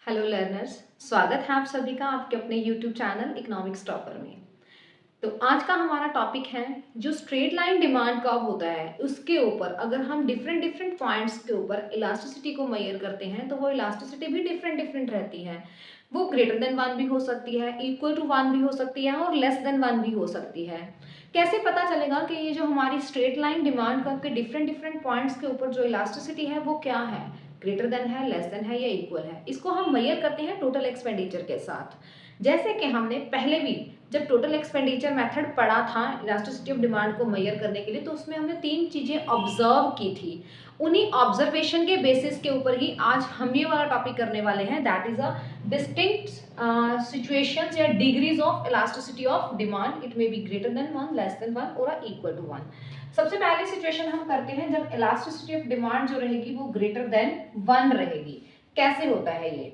Hello learners, स्वागत है आप सभी का आपके अपने यूट्यूब चैनल इकोनॉमिक्स टॉपर में। तो आज का हमारा टॉपिक है जो स्ट्रेट लाइन डिमांड कर्व होता है उसके ऊपर अगर हम डिफरेंट डिफरेंट पॉइंट्स के ऊपर इलास्टिसिटी को मेजर करते हैं तो वो इलास्टिसिटी भी डिफरेंट डिफरेंट रहती है। वो ग्रेटर देन 1 भी हो सकती है, इक्वल टू 1 भी हो सकती है और लेस देन 1 भी हो सकती है। कैसे पता चलेगा कि ये जो हमारी स्ट्रेट लाइन डिमांड कर्व के डिफरेंट डिफरेंट पॉइंट्स के ऊपर जो इलास्टिसिटी है वो क्या है, ग्रेटर देन है, लेस देन है या इक्वल है। इसको हम मेजर करते हैं टोटल एक्सपेंडिचर के साथ। जैसे कि हमने पहले भी जब टोटल एक्सपेंडिचर मेथड पढ़ा था इलास्टिसिटी ऑफ डिमांड को मेजर करने के लिए, तो उसमें हमने 3 चीजें ऑब्जर्व की थी। उन्हीं ऑब्जर्वेशन के बेसिस के ऊपर ही आज हम ये वाला टॉपिक करने वाले हैं, that is a distinct situations या degrees of elasticity of demand. It may be greater than 1, less than 1 और इक्वल टू 1। सबसे पहली सिचुएशन हम करते हैं जब इलास्टिसिटी ऑफ डिमांड जो रहेगी वो ग्रेटर देन 1 रहेगी। कैसे होता है ये?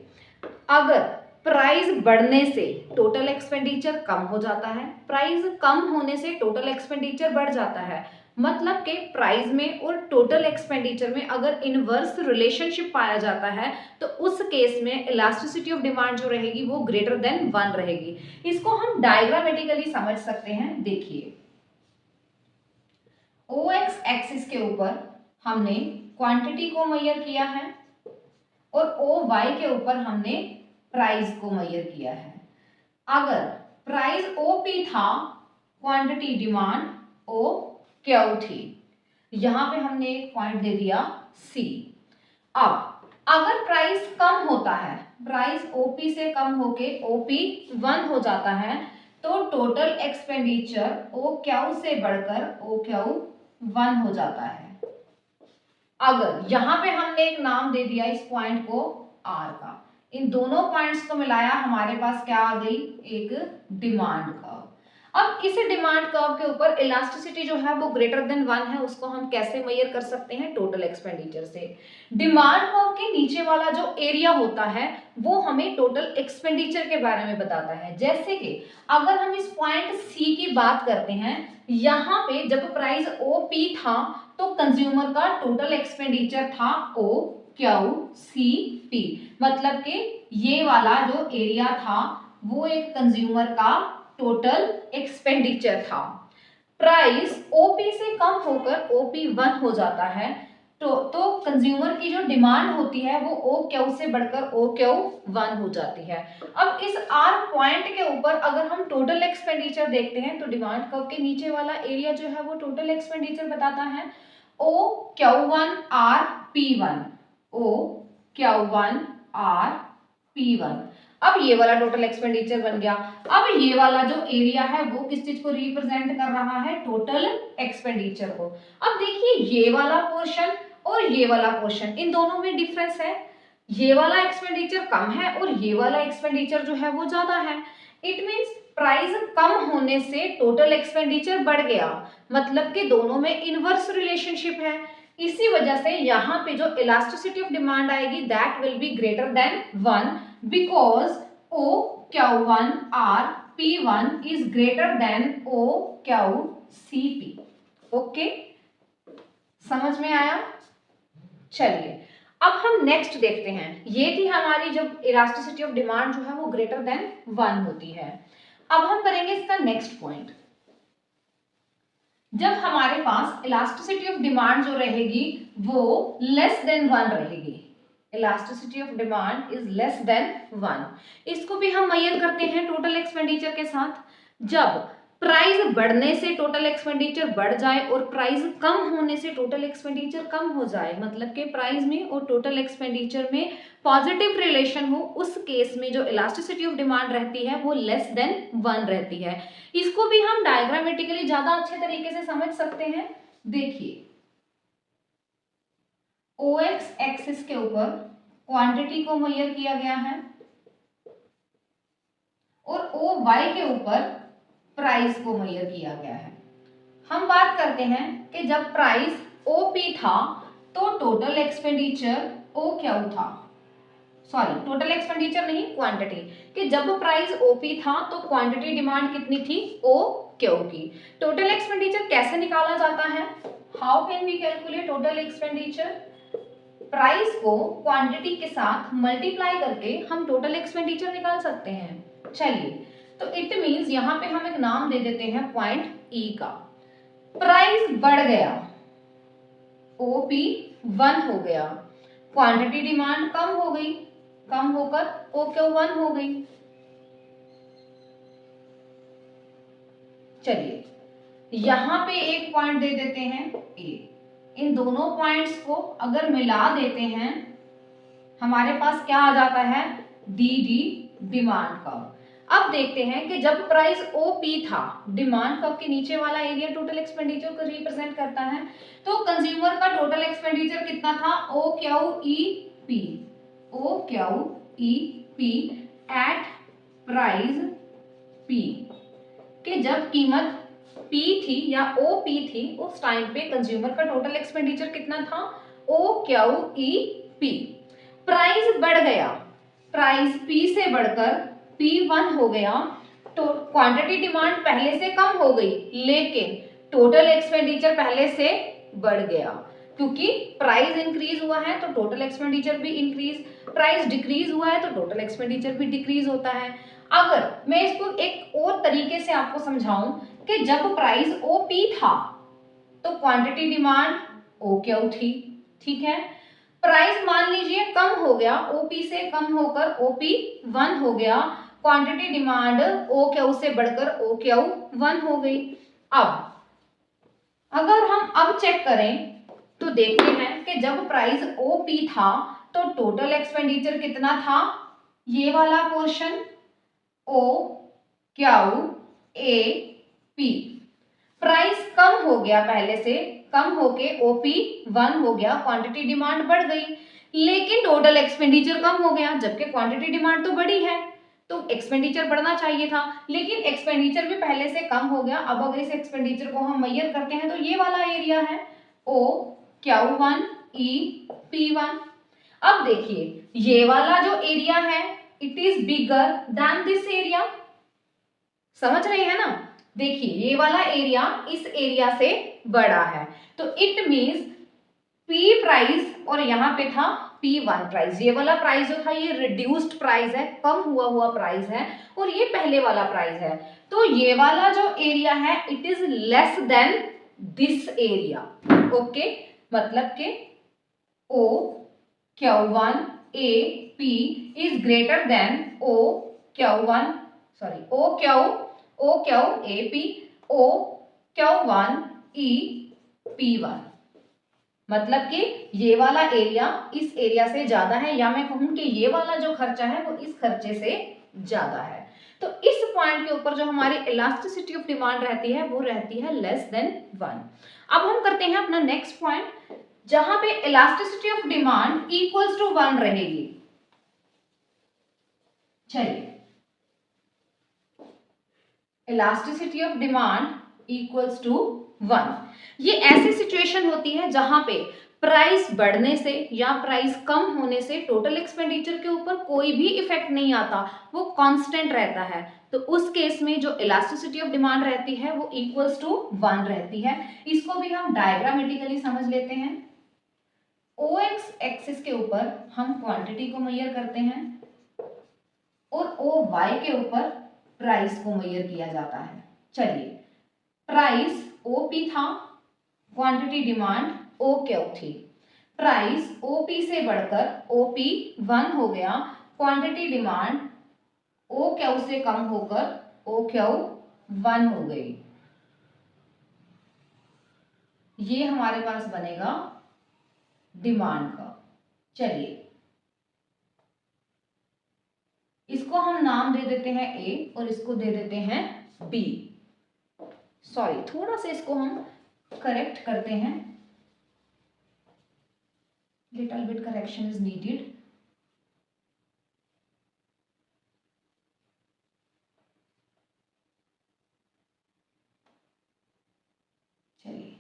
अगर प्राइस बढ़ने से टोटल एक्सपेंडिचर कम हो जाता है, प्राइस कम होने से टोटल एक्सपेंडिचर बढ़ जाता है, मतलब कि प्राइस में और टोटल एक्सपेंडिचर में अगर इनवर्स रिलेशनशिप पाया जाता है तो उस केस में इलास्टिसिटी ऑफ डिमांड जो रहेगी वो ग्रेटर देन 1 रहेगी। इसको हम डायग्रामेटिकली समझ सकते हैं। देखिए, ओ एक्स एक्सिस के ऊपर हमने क्वांटिटी को मेजर किया है और ओ वाई के ऊपर हमने प्राइस को मेजर किया है। अगर प्राइस ओपी था, क्वांटिटी डिमांड ओ क्यू थी, यहां पे हमने एक पॉइंट दे दिया सी। अब अगर प्राइस कम होता है, प्राइस ओपी से कम होके ओपी 1 हो जाता है, तो टोटल एक्सपेंडिचर ओ क्यू से बढ़कर ओ क्यू 1 हो जाता है। अगर यहां पे हमने एक नाम दे दिया इस पॉइंट को आर का, इन दोनों पॉइंट्स को मिलाया, हमारे पास क्या आ गई, एक डिमांड कर्व। अब इस डिमांड कर्व के ऊपर इलास्टिसिटी जो है वो ग्रेटर देन 1 है, उसको हम कैसे मेजर कर सकते हैं? टोटल एक्सपेंडिचर से। डिमांड कर्व के नीचे वाला जो एरिया होता है वो हमें टोटल एक्सपेंडिचर के बारे में बताता है। जैसे कि अगर हम इस पॉइंट सी की बात करते हैं, यहाँ पे जब प्राइस ओ पी था तो कंज्यूमर का टोटल एक्सपेंडिचर था ओ क्यू सी पी, मतलब कि ये वाला जो एरिया था वो एक कंज्यूमर का टोटल एक्सपेंडिचर था। प्राइस ओपी से कम होकर ओपी 1 हो जाता है, तो कंज्यूमर की जो डिमांड होती है वो ओ क्यू से बढ़कर ओ क्यू 1 हो जाती है। अब इस आर पॉइंट के ऊपर अगर हम टोटल एक्सपेंडिचर देखते हैं तो डिमांड कर्व के नीचे वाला एरिया जो है वो टोटल एक्सपेंडिचर बताता है O Q 1 R P 1, O Q 1 R P 1। अब ये वाला टोटल एक्सपेंडिचर बन गया। अब ये वाला जो एरिया है वो किस चीज को रिप्रेजेंट कर रहा है? टोटल एक्सपेंडिचर को। अब देखिए, ये वाला पोर्शन और ये वाला पोर्शन, इन दोनों में डिफरेंस है। ये वाला एक्सपेंडिचर कम है और ये वाला एक्सपेंडिचर जो है वो ज्यादा है। इट मींस प्राइस कम होने से टोटल एक्सपेंडिचर बढ़ गया, मतलब कि दोनों में इनवर्स रिलेशनशिप है। इसी वजह से यहाँ पे जो इलास्टिसिटी ऑफ डिमांड आएगी that will be greater than 1 because O Q 1 R P 1 is greater than O Q C P. Okay, समझ में आया? चलिए अब हम नेक्स्ट देखते हैं। ये थी हमारी जब इलास्टिसिटी ऑफ डिमांड जो है वो ग्रेटर देन 1 होती है। अब हम करेंगे इसका नेक्स्ट पॉइंट। जब हमारे पास इलास्टिसिटी ऑफ डिमांड जो रहेगी वो लेस देन 1 रहेगी, elasticity of demand is less than 1, इसको भी हम मेजर करते हैं टोटल एक्सपेंडिचर के साथ। जब प्राइस बढ़ने से टोटल एक्सपेंडिचर बढ़ जाए और प्राइस कम होने से टोटल एक्सपेंडिचर कम हो जाए, मतलब कि प्राइस में और टोटल एक्सपेंडिचर में पॉजिटिव रिलेशन हो, उस केस में जो इलास्टिसिटी ऑफ डिमांड रहती है वो लेस देन 1 रहती है। इसको भी हम डायग्रामेटिकली ज्यादा अच्छे तरीके से समझ सकते हैं। देखिए, ओ एक्स एक्सिस के ऊपर क्वांटिटी को मेजर किया गया है और ओ वाई के ऊपर प्राइस को मेजर किया गया है। हम बात करते हैं कि जब प्राइस ओपी था तो टोटल एक्सपेंडिचर ओ क्यू था, सॉरी टोटल एक्सपेंडिचर नहीं, क्वांटिटी, कि जब प्राइस ओपी था तो क्वांटिटी डिमांड कितनी थी? ओ क्यू की। टोटल एक्सपेंडिचर कैसे निकाला जाता है? How can we calculate total expenditure? Price को क्वांटिटी के साथ मल्टीप्लाई करके हम टोटल एक्सपेंडिचर निकाल सकते हैं। चलिए, तो इट मींस यहाँ पे हम एक नाम दे देते हैं पॉइंट ई का। प्राइस बढ़ गया, ओपी 1 हो गया, क्वांटिटी डिमांड कम हो गई, कम होकर ओक्यू 1 हो गई। चलिए, यहां पे एक पॉइंट दे देते हैं ए। इन दोनों पॉइंट्स को अगर मिला देते हैं हमारे पास क्या आ जाता है, डी डी डिमांड कर्व। अब देखते हैं कि जब प्राइस ओपी था, डिमांड कर्व के नीचे वाला एरिया टोटल एक्सपेंडिचर को रिप्रेजेंट करता है, तो कंज्यूमर का टोटल एक्सपेंडिचर कितना था, O Q E P, O Q E P at price P, कि जब कीमत P थी या OP थी, उस टाइम पे कंज्यूमर का टोटल एक्सपेंडिचर कितना था, OQEP। प्राइस बढ़ गया, प्राइस P से बढ़कर P1 हो गया, तो क्वांटिटी डिमांड पहले से कम हो गई लेकिन टोटल एक्सपेंडिचर पहले से बढ़ गया, क्योंकि प्राइस इंक्रीज हुआ है तो टोटल एक्सपेंडिचर भी इंक्रीज, प्राइस डिक्रीज हुआ है तो टोटल एक्सपेंडिचर भी डिक्रीज होता है। अगर मैं इसको एक और तरीके से आपको समझाऊं कि जब प्राइस ओपी था तो क्वांटिटी डिमांड ओक्यू थी, ठीक है। प्राइस मान लीजिए कम हो गया, ओपी से कम होकर ओपी 1 हो गया, क्वांटिटी डिमांड ओक्यू से बढ़कर ओक्यू 1 हो गई। अब अगर हम अब चेक करें तो देखते हैं कि जब प्राइस ओपी था तो टोटल एक्सपेंडिचर कितना था, ये वाला portion O Q A P. Price कम हो गया, पहले से कम होके ओपी 1 हो गया, क्वांटिटी डिमांड बढ़ गई, लेकिन टोटल एक्सपेंडिचर कम हो गया, जबकि क्वांटिटी डिमांड तो बढ़ी है तो एक्सपेंडिचर बढ़ना चाहिए था, लेकिन एक्सपेंडिचर भी पहले से कम हो गया। अब अगर इस एक्सपेंडिचर को हम मेजर करते हैं तो ये वाला एरिया है ओ क्यू 1 ई पी 1। अब देखिए, ये वाला जो एरिया है it is bigger than this area, समझ रहे हैं ना। देखिए, ये वाला एरिया इस एरिया से बड़ा है, तो इट मींस पी प्राइस और यहाँ पे था P1 प्राइस, ये वाला प्राइस जो था ये रिड्यूस्ड प्राइस है, कम हुआ प्राइस है, और ये पहले वाला प्राइस है, तो ये वाला जो एरिया है it is less than this area. Okay, मतलब के O Q1 A P is greater than O Q1 sorry O Q A P O Q1 E P1, मतलब कि ये वाला एरिया इस एरिया से ज्यादा है, या मैं कहूं कि ये वाला जो खर्चा है वो इस खर्चे से ज्यादा है। तो इस पॉइंट के ऊपर जो हमारी इलास्टिसिटी ऑफ डिमांड रहती है वो रहती है लेस देन 1। अब हम करते हैं अपना नेक्स्ट पॉइंट जहां पे elasticity of demand equals to 1 रहेगी। चलिए, elasticity of demand equals to 1, ये ऐसी सिचुएशन होती है जहां पे प्राइस बढ़ने से या प्राइस कम होने से टोटल एक्सपेंडिचर के ऊपर कोई भी इफेक्ट नहीं आता, वो कांस्टेंट रहता है। तो उस केस में जो इलास्टिसिटी ऑफ डिमांड रहती है वो इक्वल्स टू 1 रहती है। इसको भी हम डायग्रामेटिकली समझ लेते हैं। ओ एक्स एक्सिस के ऊपर हम क्वांटिटी को मेजर करते हैं और ओ वाई के ऊपर प्राइस को मेजर किया जाता है। चलिए, प्राइस ओपी था, क्वांटिटी डिमांड ओक्यू थी, प्राइस ओपी से बढ़कर ओपी 1 हो गया, क्वांटिटी डिमांड ओक्यू से कम होकर ओक्यू 1 हो गई। ये हमारे पास बनेगा डिमांड का। चलिए, इसको हम नाम दे देते हैं ए और इसको दे देते हैं बी। सॉरी, थोड़ा सा इसको हम करेक्ट करते हैं, little bit correction is needed. चलिए,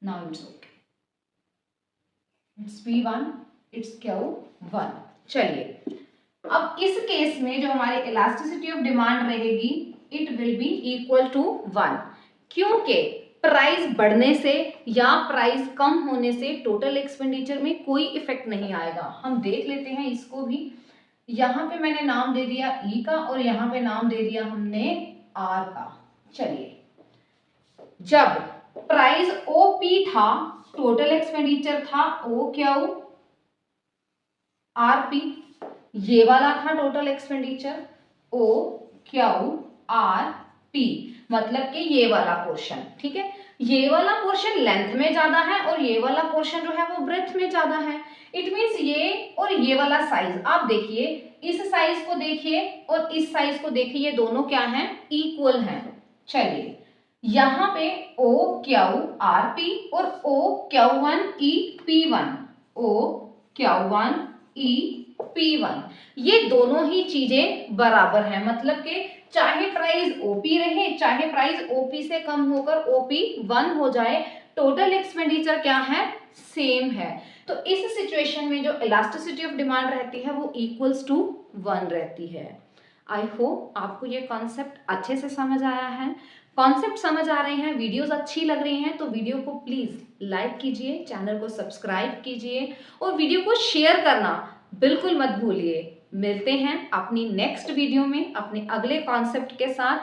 now it's okay, it's P1, it's Q1। चलिए, अब इस केस में जो हमारी इलास्टिसिटी ऑफ डिमांड रहेगी it will be equal to 1, क्योंकि प्राइस बढ़ने से या प्राइस कम होने से टोटल एक्सपेंडिचर में कोई इफेक्ट नहीं आएगा। हम देख लेते हैं इसको भी। यहाँ पे मैंने नाम दे दिया ई का और यहाँ पे नाम दे दिया हमने आर का। चलिए, जब प्राइस ओपी था, टोटल एक्सपेंडिचर था ओ क्यू आर पी, ये वाला था total expenditure O Q R P, मतलब कि ये वाला पोर्शन, ठीक है। ये वाला पोर्शन लेंथ में ज्यादा है और ये वाला पोर्शन जो है वो ब्रेथ में ज्यादा है। इट मींस ये और ये वाला साइज, आप देखिए इस साइज को देखिए और इस साइज को देखिए, ये दोनों क्या हैं, इक्वल हैं। चलिए, यहाँ पे ओ क्यू आर पी और O Q one E P one, O Q one E P1, ये दोनों ही चीजें बराबर हैं, मतलब कि चाहे प्राइस ओपी रहे चाहे प्राइस ओपी से कम होकर OP1 हो जाए, टोटल एक्सपेंडिचर क्या है, सेम है। तो इस सिचुएशन में जो इलास्टिसिटी ऑफ डिमांड रहती है वो इक्वल्स टू 1 रहती है। आई होप आपको ये कॉन्सेप्ट अच्छे से समझ आया है। कॉन्सेप्ट समझ आ रहे हैं, वीडियोस अच्छी लग रही हैं तो वीडियो को प्लीज लाइक कीजिए, चैनल को सब्सक्राइब कीजिए और वीडियो को शेयर करना बिल्कुल मत भूलिए। मिलते हैं अपनी नेक्स्ट वीडियो में अपने अगले कॉन्सेप्ट के साथ।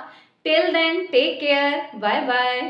Till then take care, bye bye.